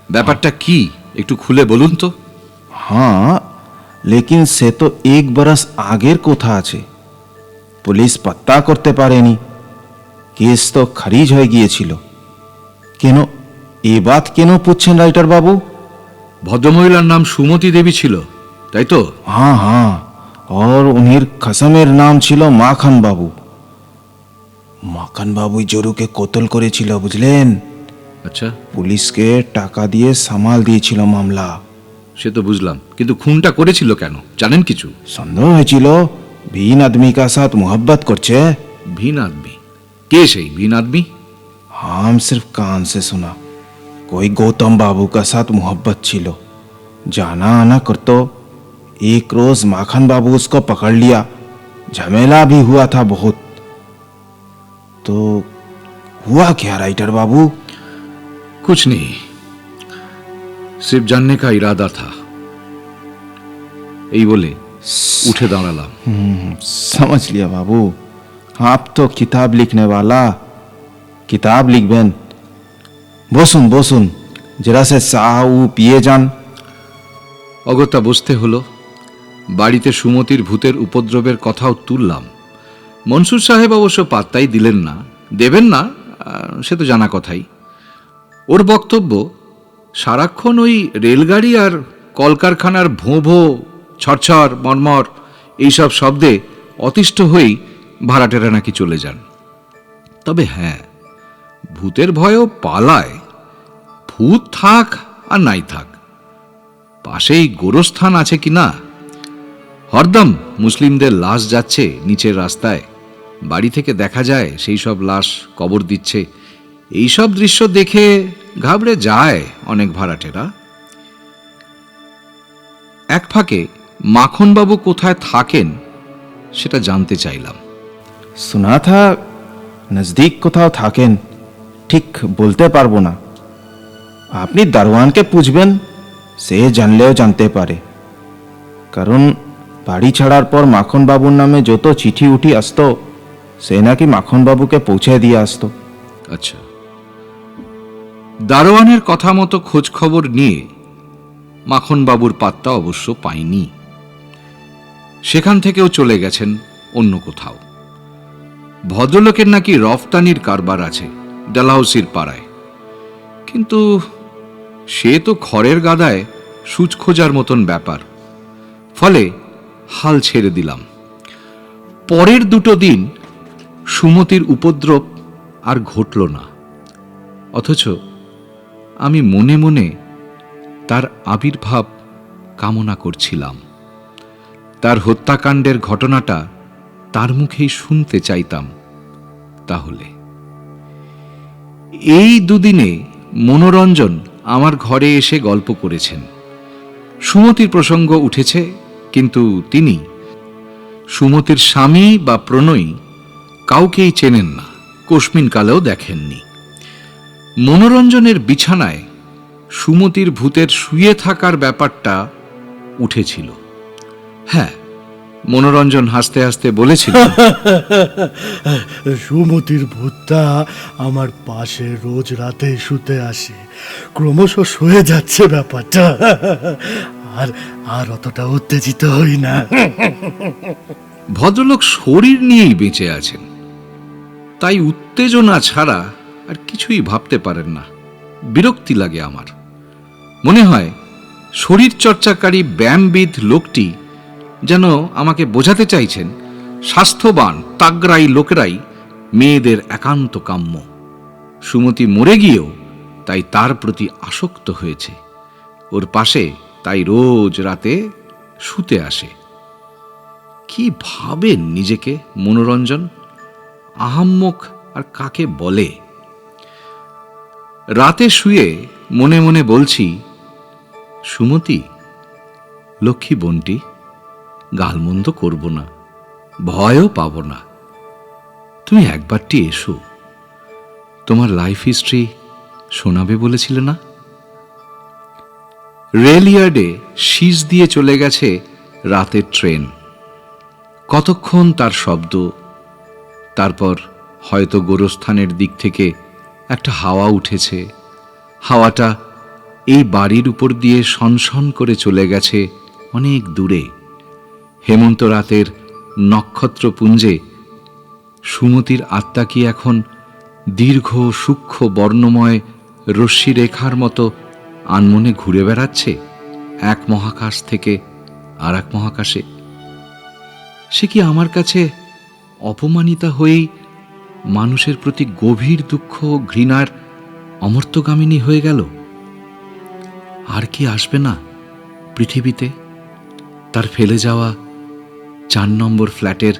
ব্যাপারটা কি একটু খুলে বলুন তো। हाँ, लेकिन से तो 1 बरस আগের কথা আছে। পুলিশ পত্তা করতে পারেনি, কেস তো খারিজ হয়ে গিয়েছিল। কেন এ বাত কেন পুচ্ছেন রাইটার বাবু? ভদ্রমহিলার নাম সুমতি দেবী ছিল, তাই তো? हाँ हाँ, और उन्हें খসমের নাম ছিল মাখন বাবু। মাখন বাবুই জরুকে কতল করেছিল বুঝলেন। আচ্ছা, পুলিশকে টাকা দিয়ে সামাল দিয়েছিল মামলা। সে তো বুঝলাম, কিন্তু খুনটা করেছিল কেন জানেন কিছু? সন্দেহ হয়েছিল ভিন আদমি কা সাথ মোহব্বত করছে। ভিন আদমি? কে সেই ভিন আদমি? हम सिर्फ कान से सुना, कोई गौतम बाबू का साथ मोहब्बत छिलो, जाना आना कर तो। एक रोज माखन बाबू उसको पकड़ लिया, झमेला भी हुआ था बहुत। तो हुआ क्या राइटर बाबू? कुछ नहीं, सिर्फ जानने का इरादा था, এই বলে উঠে দাঁড়ালাম। समझ लिया बाबू, आप तो किताब लिखने वाला, किताब लिखबेन। বসুন বসুন, जरा से চাহ ও পিয়ে যান। অগত্যা বসতে হলো। বাড়িতে সুমতির ভূতের উপদ্রবের কথাও তুললাম। মনসুর সাহেব অবশ্য পাত্তাই দিলেন না, দেবেন না সে তো জানা কথাই। ওর বক্তব্য সারাক্ষণ ওই রেলগাড়ি আর কলকারখানার ভোঁ ভোঁ, ছড়ছড়, মর্মর এইসব শব্দে অতিষ্ঠ হয়েই ভাড়াটেরা নাকি চলে যান। তবে হ্যাঁ, ভূতের ভয়ও পালায়। ভূত থাক আর নাই থাক, পাশেই গোরস্থান আছে কি না। হরদম মুসলিমদের লাশ যাচ্ছে নিচের রাস্তায়, বাড়ি থেকে দেখা যায় সেই সব লাশ কবর দিচ্ছে। এইসব দৃশ্য দেখে ঘাবড়ে যায় অনেক ভাড়াটেরা। এক ফাঁকে মাখনবাবু কোথায় থাকেন সেটা জানতে চাইলাম। শোনা থা নজদিক কোথাও থাকেন, ঠিক বলতে পারবো না। আপনি দারোয়ানকে পুছবেন, সে জানলেও জানতে পারে। কারণ বাড়ি ছাড়ার পর মাখন বাবুর নামে যত চিঠি উঠি আসতো, সে নাকি মাখন বাবুকে পৌঁছে দিয়ে আসতো। আচ্ছা, দারোয়ানের কথা মতো খোঁজ খবর নিয়ে মাখনবাবুর পাত্তা অবশ্য পাইনি। সেখান থেকেও চলে গেছেন অন্য কোথাও। ভদ্রলোকের নাকি রফতানির কারবার আছে ডালহাউসির পাড়ায়, কিন্তু সে তো খড়ের গাদায় সূচ খোঁজার মতন ব্যাপার। ফলে হাল ছেড়ে দিলাম। পরের 2 দিন সুমতির উপদ্রব আর ঘটল না, অথচ আমি মনে মনে তার আবির্ভাব কামনা করছিলাম। তার হত্যাকাণ্ডের ঘটনাটা তার মুখেই শুনতে চাইতাম। তাহলে এই 2 দিনে মনোরঞ্জন আমার ঘরে এসে গল্প করেছেন। সুমতির প্রসঙ্গ উঠেছে, কিন্তু তিনি সুমতির স্বামী বা প্রণয়ী কাউকেই চেনেন না, কোশমিন কালেও দেখেননি। মনোরঞ্জনের বিছানায় সুমতির ভূতের শুয়ে থাকার ব্যাপারটা উঠেছিল। হ্যাঁ, মনোরঞ্জন হাসতে হাসতে বলেছিল, সুমতির ভূতটা আমার পাশে রোজ রাতে শুতে আসে, ক্রমশ সয়ে যাচ্ছে ব্যাপারটা। আর আর অতটা উত্তেজিত হই না। ভদ্রলোক শরীর নিয়েই বেঁচে আছেন, তাই উত্তেজনা ছাড়া আর কিছুই ভাবতে পারেন না। বিরক্তি লাগে আমার। মনে হয় শরীর চর্চাকারী ব্যায়ামবিদ লোকটি যেন আমাকে বোঝাতে চাইছেন স্বাস্থ্যবান তাগড়াই লোকেরাই মেয়েদের একান্ত কাম্য। সুমতি মরে গিয়েও তাই তার প্রতি আসক্ত হয়েছে, ওর পাশে তাই রোজ রাতে শুতে আসে। কি ভাবেন নিজেকে মনোরঞ্জন? আহাম্মক আর কাকে বলে? রাতে শুয়ে মনে মনে বলছি, সুমতি লক্ষ্মী বোনটি, গালমন্দ করব না, ভয়ও পাব না। তুমি একবারটি এসো, তোমার লাইফ হিস্ট্রি শোনাবে বলেছিলে না? রেল ইয়ার্ডে শীষ দিয়ে চলে গেছে রাতের ট্রেন। কতক্ষণ তার শব্দ, তারপর হয়তো গোরস্থানের দিক থেকে একটা হাওয়া উঠেছে। হাওয়াটা এই বাড়ির উপর দিয়ে সনসন করে চলে গেছে অনেক দূরে। হেমন্ত রাতের নক্ষত্রপুঞ্জে সুমতির আত্মা কি এখন দীর্ঘ সূক্ষ্ম বর্ণময় রশ্মিরেখার মতো আনমনে ঘুরে বেড়াচ্ছে এক মহাকাশ থেকে আর এক মহাকাশে? সে কি আমার কাছে অপমানিতা হয়েই মানুষের প্রতি গভীর দুঃখ ও ঘৃণার অমর্ত্যগামিনী হয়ে গেল? আর কি আসবে না পৃথিবীতে তার ফেলে যাওয়া 4 নম্বর ফ্ল্যাটের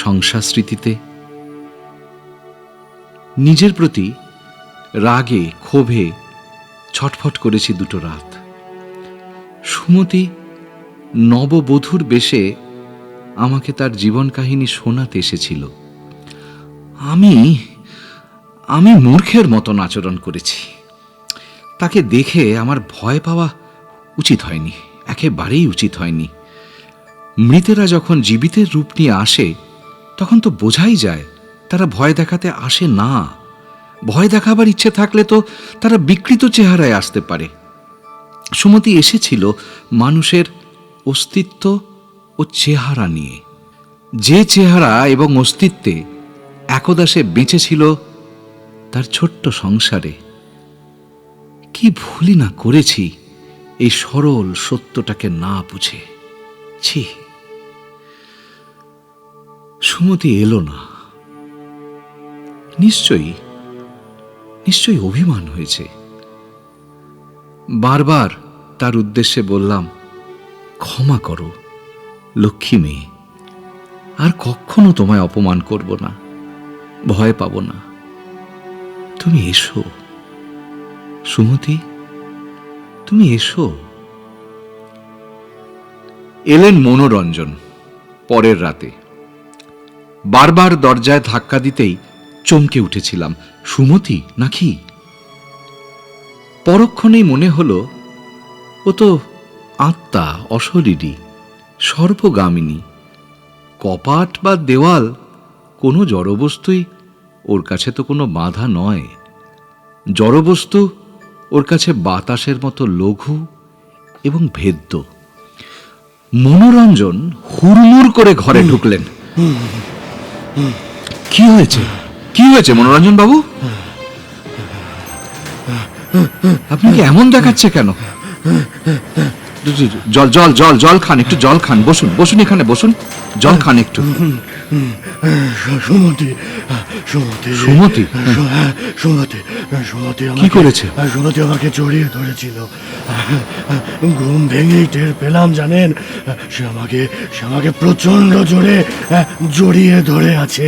সংসার স্মৃতিতে? নিজের প্রতি রাগে ক্ষোভে ছটফট করেছি দুটো রাত। সুমতি নববধূর বেশে আমাকে তার জীবন কাহিনী শোনাতে এসেছিল। আমি মূর্খের মতন আচরণ করেছি। তাকে দেখে আমার ভয় পাওয়া উচিত হয়নি, একেবারেই উচিত হয়নি। মৃতেরা যখন জীবিতের রূপ নিয়ে আসে তখন তো বোঝাই যায় তারা ভয় দেখাতে আসে না। ভয় দেখাবার ইচ্ছে থাকলে তো তারা বিকৃত চেহারায় আসতে পারে। সুমতি এসেছিল মানুষের অস্তিত্ব ও চেহারা নিয়ে, যে চেহারা এবং অস্তিত্বে একদা সে বেঁচেছিল তার ছোট্ট সংসারে। কি ভুলই না করেছি এই সরল সত্যটাকে না বুঝে। ছি, সুমতি এলো না। নিশ্চয়ই অভিমান হয়েছে। বারবার তার উদ্দেশ্যে বললাম, ক্ষমা করো লক্ষ্মী মেয়ে, আর কখনো তোমায় অপমান করব না, ভয় পাব না। তুমি এসো সুমতি, তুমি এসো। এলেন মনোরঞ্জন পরের রাতে। বারবার দরজায় ধাক্কা দিতেই চমকে উঠেছিলাম, সুমতি নাকি? পরক্ষণেই মনে হলো ও তো আত্মা, অশরীরী, সর্বগামিনী। কপাট বা দেওয়াল কোনো জড়বস্তুই ওর কাছে তো কোনো বাধা নয়। জড়বস্তু ওর কাছে বাতাসের মতো লঘু এবং ভেদ্য। মনোরঞ্জন হুড়মুড় করে ঘরে ঢুকলেন। কি হয়েছে, কি হয়েছে মনোরঞ্জন বাবু? আপনি কি এমন দেখাচ্ছে কেন? জল জল জল জল খান, একটু জল খান। বসুন বসুন, এখানে বসুন, জল খান একটু। সুমতি সুমতি সুমতি? সুমতি সুমতি কি করেছে? সুমতি আমাকে জড়িয়ে ধরেছিল। ঘুম ভেঙেই টের পেলাম, জানেন, সে আমাকে প্রচন্ড জোরে জড়িয়ে ধরে আছে।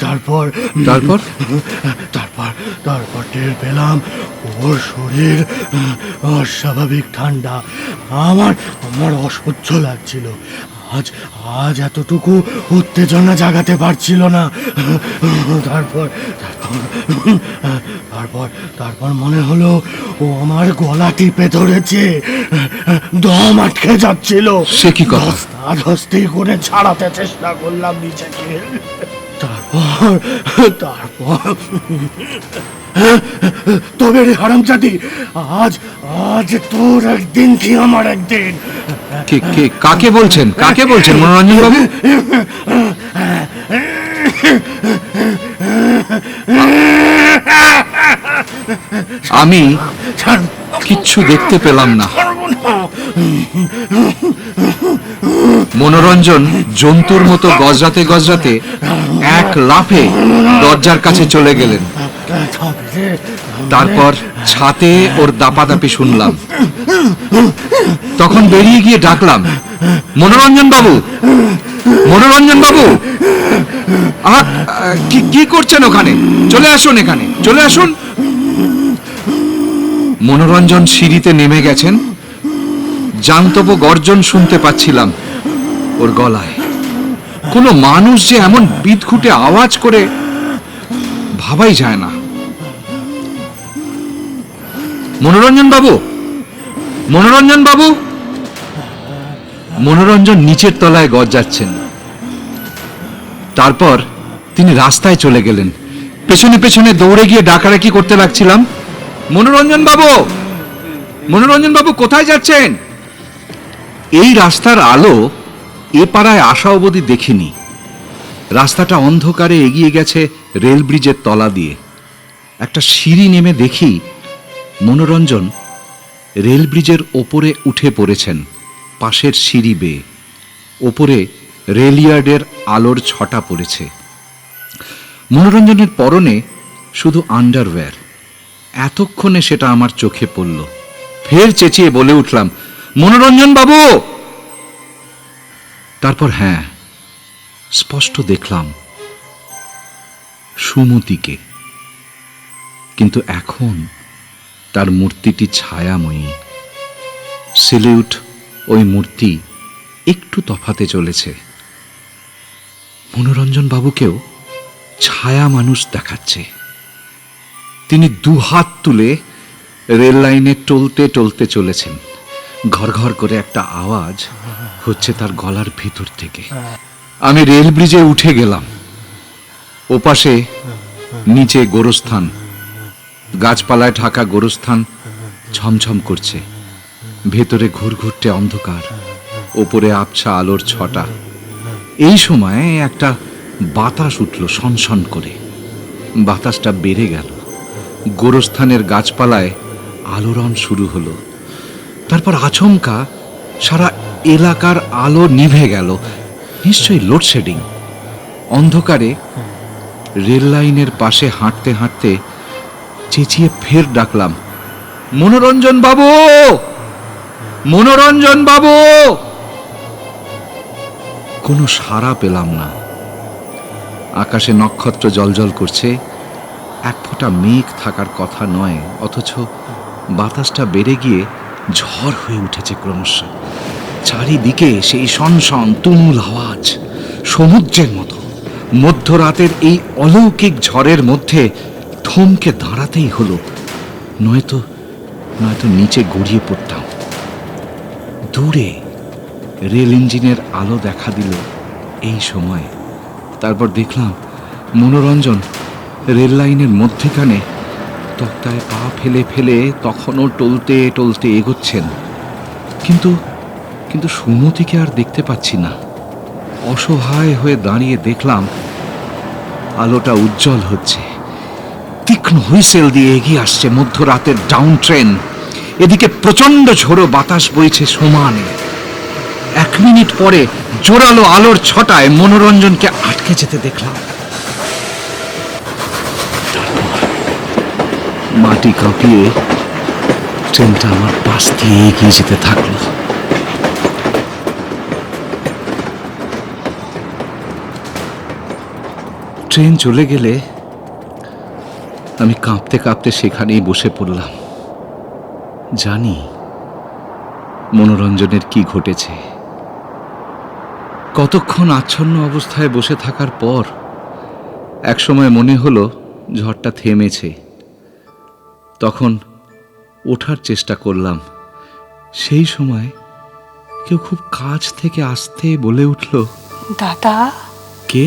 তারপর তারপর তারপর তারপর টের পেলাম ওর শরীর অস্বাভাবিক ঠান্ডা। আমার অসহ্য লাগছিল। আজ এতটুকু উত্তেজনা জাগাতে পারছিল না। তারপর তারপর তারপর মনে হলো ও আমার গলা টিপে ধরেছে, দম আটকে যাচ্ছিল। সে কি কথা? ধস্তাধস্তি করে ছাড়াতে চেষ্টা করলাম নিজেকে। তারপর তবে রে হারামজাদি, আজ তোর একদিন কি আমার একদিন। কাকে বলছেন, কাকে বলছেন মনোরঞ্জন বাবু? আমি কিচ্ছু দেখতে পেলাম না। মনোরঞ্জন জন্তুর মতো গজরাতে গজরাতে এক লাফে দরজার কাছে চলে গেলেন। তারপর ছাতে ওর দাপাদাপি শুনলাম। তখন বেরিয়ে গিয়ে ডাকলাম, মনোরঞ্জন বাবু, মনোরঞ্জন বাবু, কি করছেন ওখানে? চলে আসুন, এখানে চলে আসুন। মনোরঞ্জন সিঁড়িতে নেমে গেছেন। জান্তব গর্জন শুনতে পাচ্ছিলাম ওর গলায়। কোনো মানুষ যে এমন বিদঘুটে আওয়াজ করে ভাবাই যায় না। মনোরঞ্জন বাবু, মনোরঞ্জন বাবু। মনোরঞ্জন নিচের তলায় গজাচ্ছেন। তারপর তিনি রাস্তায় চলে গেলেন। পেছনে পেছনে দৌড়ে গিয়ে ডাকাডাকি করতে লাগছিলাম, মনোরঞ্জন বাবু, মনোরঞ্জন বাবু কোথায় যাচ্ছেন? এই রাস্তার আলো এ পাড়ায় আসা অবধি দেখিনি। রাস্তাটা অন্ধকারে এগিয়ে গেছে রেল ব্রিজের তলা দিয়ে। একটা সিঁড়ি নেমে দেখি মনোরঞ্জন রেল ব্রিজের ওপরে উঠে পড়েছেন, পাশের সিঁড়ি বেয়ে। ওপরে রেলইয়ার্ডের আলোর ছটা পড়েছে। মনোরঞ্জনের পরনে শুধু আন্ডারওয়্যার। এতক্ষণে সেটা আমার চোখে পড়ল। ফের চেঁচিয়ে বলে উঠলাম, মনোরঞ্জন বাবু! তারপর হ্যাঁ, স্পষ্ট দেখলাম সুমতিকে, কিন্তু এখন তার মূর্তিটি ছায়াময়ী। সিলিউট ওই মূর্তি একটু তফাতে চলেছে। মনোরঞ্জন বাবুকেও ছায়া মানুষ দেখাচ্ছে। তিনি দুহাত তুলে রেল লাইনে টলতে টলতে চলেছেন। ঘর ঘর করে একটা আওয়াজ হচ্ছে তার গলার ভিতর থেকে। আমি রেল ব্রিজে উঠে গেলাম। ওপাশে নিচে গোরস্থান, গাছপালায় ঢাকা গোরস্থান ছমছম করছে। ভেতরে ঘুরঘুরটে অন্ধকার, ওপরে আবছা আলোর ছটা। এই সময় একটা বাতাস উঠল সনসন করে। বাতাসটা বেড়ে গেল। গোরস্থানের গাছপালায় আলোড়ন শুরু হলো। তারপর আচমকা সারা এলাকার আলো নিভে গেল। নিশ্চয়ই লোডশেডিং। অন্ধকারে রেল লাইনের পাশে হাঁটতে হাঁটতে চেঁচিয়ে ফের ডাকলাম, মনোরঞ্জন বাবু, মনোরঞ্জন বাবু! কোনো সাড়া পেলাম না। আকাশে নক্ষত্র জ্বলজ্বল করছে। এক ফোঁটা মেঘ থাকার কথা নয়, অথচ বাতাসটা বেড়ে গিয়ে ঝড় হয়ে উঠেছে ক্রমশ। চারিদিকে সেই সনসন তুমুল আওয়াজ, সমুদ্রের মতো। মধ্যরাতের এই অলৌকিক ঝড়ের মধ্যে থমকে দাঁড়াতেই হলো, নয়তো নয়তো নিচে গড়িয়ে পড়তাম। দূরে রেল ইঞ্জিনের আলো দেখা দিল এই সময়। তারপর দেখলাম মনোরঞ্জন রেল লাইনের মধ্যেখানে তক্তায় পা ফেলে ফেলে তখনও টলতে টলতে এগোচ্ছেন। কিন্তু কিন্তু সুমতিকে আর দেখতে পাচ্ছি না। অসহায় হয়ে দাঁড়িয়ে দেখলাম আলোটা উজ্জ্বল হচ্ছে। তীক্ষ্ণ হুইসেল দিয়ে এগিয়ে আসছে মধ্যরাতের ডাউন ট্রেন। এদিকে প্রচন্ড ঝোড়ো বাতাস বইছে সমানে। 1 মিনিট পরে জোরালো আলোর ছটায় মনোরঞ্জনকে আটকে যেতে দেখলাম। মাটি কাঁপিয়ে ট্রেনটা আমার পাশ দিয়ে এগিয়ে যেতে থাকলো। ট্রেন চলে গেলে আমি কাঁপতে কাঁপতে সেখানেই বসে পড়লাম। জানি মনোরঞ্জনের কি ঘটেছে। কতক্ষণ আচ্ছন্ন অবস্থায় বসে থাকার পর একসময় মনে হলো ঝড়টা থেমেছে। তখন ওঠার চেষ্টা করলাম। সেই সময় কেউ খুব কাছ থেকে আসতে বলে উঠল, দাদা, কে?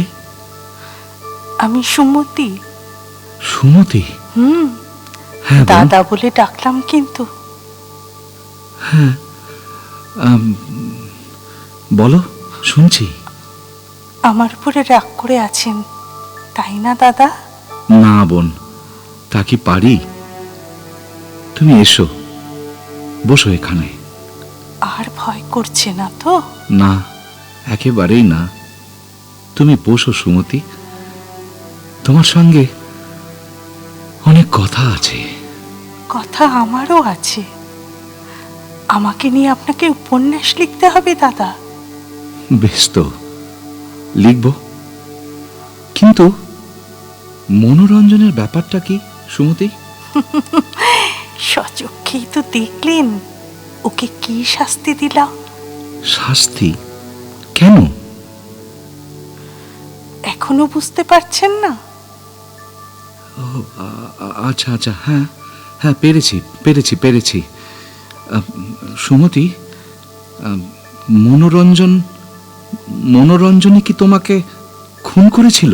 আমি সুমতি। সুমতি? হ্যাঁ, বল। দাদা বলে ডাকলাম কিন্তু। বলো, শুনছি। আমার উপরে রাগ করে আছেন, তাই না দাদা? না বোন, তা কি পারি? তুমি এসো, বসো এখানে। আর ভয় করছে না তো? না, একেবারেই না। তুমি বসো সুমতি, তোমার সঙ্গে অনেক কথা আছে। কথা আমারও আছে। আমাকে নিয়ে আপনাকে উপন্যাস লিখতে হবে দাদা। বেশ তো, লিখব। কিন্তু মনোরঞ্জনের ব্যাপারটা কি সুমতি? সচক্ষেই তো দেখলেন ওকে কি শাস্তি দিলাম। শাস্তি? কেন? এখনো বুঝতে পারছেন না? আচ্ছা আচ্ছা, হ্যাঁ হ্যাঁ, পেরেছি পেরেছি পেরেছি। সুমতি, মনোরঞ্জনই কি তোমাকে খুন করেছিল?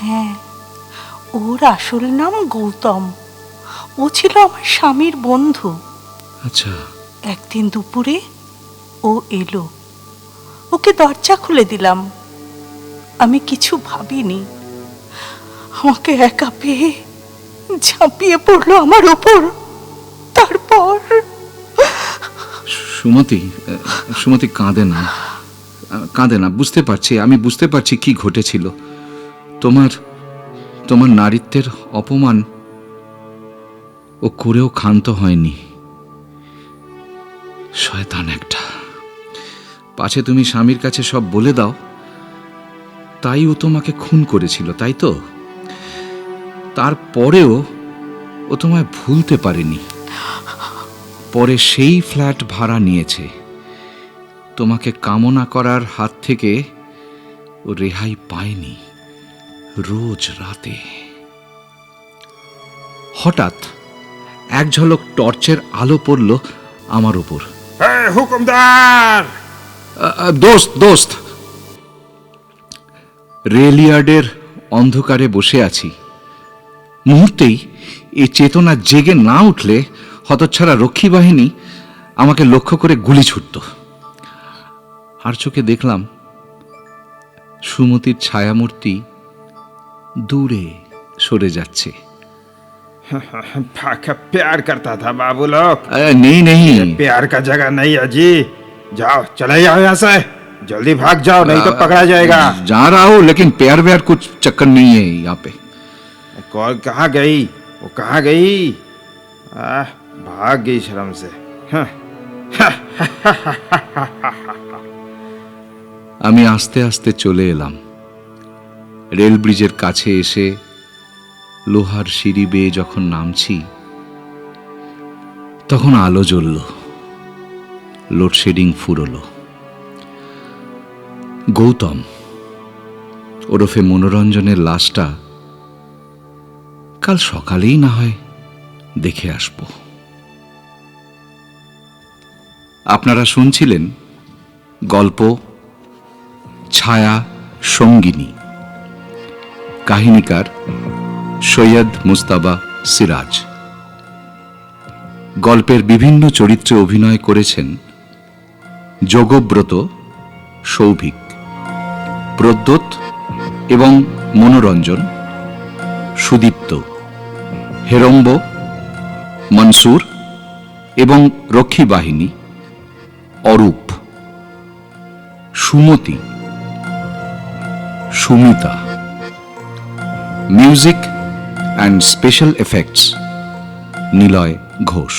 হ্যাঁ, ওর আসল নাম গৌতম। ও ছিল আমার স্বামীর বন্ধু। আচ্ছা, একদিন দুপুরে ও এলো, ওকে দরজা খুলে দিলাম। আমি কিছু ভাবিনি। আমাকে একা পেয়ে ঝাঁপিয়ে পড়লো আমার উপর। তারপর সুমতি, সুমতি কাঁদে না, কাঁদে না। বুঝতে পারছি, আমি বুঝতে পারছি কি ঘটেছিল। তোমার তোমার নারীত্বের অপমান ও করেও ক্ষান্ত হয়নি। শয়তান একটা। পাছে তুমি স্বামীর কাছে সব বলে দাও, তাই ও তোমাকে খুন করেছিল, তাই তো? তারপরেও ও তোমায় ভুলতে পারেনি। পরে সেই ফ্ল্যাট ভাড়া নিয়েছে। তোমাকে কামনা করার হাত থেকে ও রেহাই পায়নি। রোজ রাতে হঠাৎ এক ঝলক টর্চের আলো পড়ল আমার উপর। হুকুমদার! দোস্ত, দোস্ত, রেলইয়ার্ডের অন্ধকারে বসে আছি। মুহূর্তেই এই চেতনা জেগে না উঠলে হতচ্ছাড়া রক্ষী বাহিনী আমাকে লক্ষ্য করে গুলি ছুটত। আর চোখে দেখলাম সুমতির ছায়ামূর্তি দূরে সরে যাচ্ছে। प्यार करता था बाबू लोग। नहीं नहीं, प्यार का जगह नहीं है जी। जाओ, चले जाओ यहाँ से, जल्दी भाग जाओ, नहीं तो पकड़ा जाएगा। जा रहा हूं, लेकिन प्यार व्यार कुछ चक्कर नहीं है यहाँ पे। कौन कहाँ गई? वो कहाँ गई? भाग गई शर्म से। আমি আস্তে আস্তে চলে এলাম। রেল ব্রিজের কাছে এসে লোহার সিঁড়ি বেয়ে যখন নামছি, তখন আলো জ্বলল, লোডশেডিং ফুরলো। গৌতম ওরফে মনোরঞ্জনের লাশটা কাল সকালেই না হয় দেখে আসব। আপনারা শুনছিলেন গল্প ছায়া সঙ্গিনী। কাহিনীকার সৈয়দ মুস্তাবা সিরাজ। গল্পের বিভিন্ন চরিত্রে অভিনয় করেছেন যোগব্রত, সৌভিক, প্রদ্যোৎ এবং মনোরঞ্জন, সুদীপ্ত, হেরম্ব, মনসুর এবং রক্ষী বাহিনী, Arup, Sumati, Sumita. Music and special effects Niloy Ghosh.